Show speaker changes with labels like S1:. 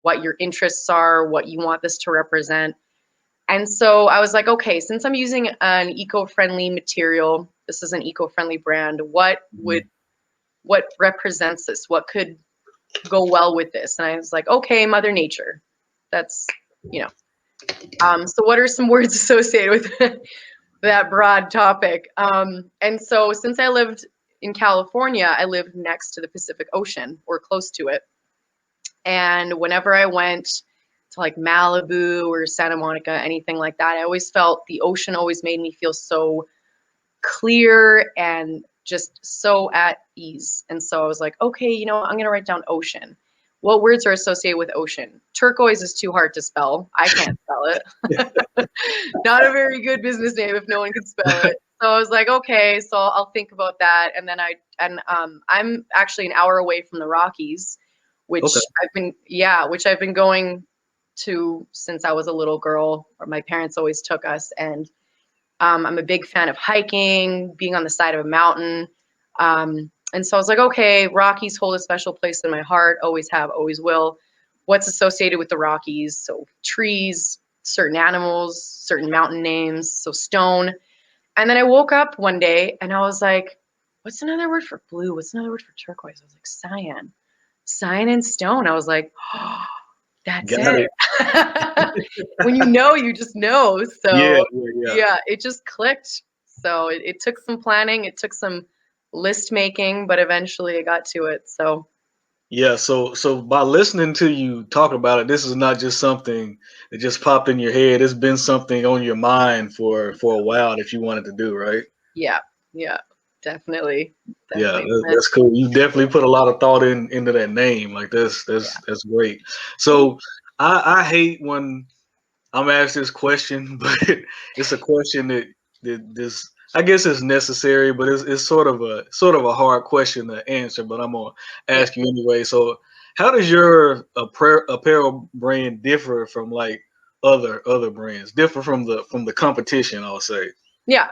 S1: what your interests are, what you want this to represent. And so I was like, okay, since I'm using an eco-friendly material, this is an eco-friendly brand, what represents this? What could go well with this? And I was like, okay, Mother Nature. That's, you know. So what are some words associated with that broad topic? And so since I lived in California, I lived next to the Pacific Ocean or close to it. And whenever I went to like Malibu or Santa Monica, anything like that, I always felt the ocean always made me feel so clear and just so at ease. And so I was like, okay, you know, I'm going to write down ocean. What words are associated with ocean? Turquoise is too hard to spell. I can't spell it. Not a very good business name if no one can spell it. So I was like, okay, so I'll think about that. And then I'm actually an hour away from the Rockies, which I've been going to since I was a little girl, or my parents always took us. And I'm a big fan of hiking, being on the side of a mountain. And so I was like, okay, Rockies hold a special place in my heart, always have, always will. What's associated with the Rockies? So trees, certain animals, certain mountain names, so stone. And then I woke up one day and I was like, what's another word for blue? What's another word for turquoise? I was like, cyan. Cyan and stone. I was like, oh, that's it. When you know, you just know. So yeah, it just clicked. So it took some planning, it took some list making, but eventually I got to it. So
S2: yeah, so by listening to you talk about it, this is not just something that just popped in your head. It's been something on your mind for a while that you wanted to do, right?
S1: yeah, definitely.
S2: Yeah, that's cool. You definitely put a lot of thought into that name. Like that's great. So I hate when I'm asked this question, but it's a question that this I guess it's necessary, but it's sort of a hard question to answer. But I'm gonna ask you anyway. So, how does your apparel brand differ from like other brands? Differ from the competition, I'll say.
S1: Yeah.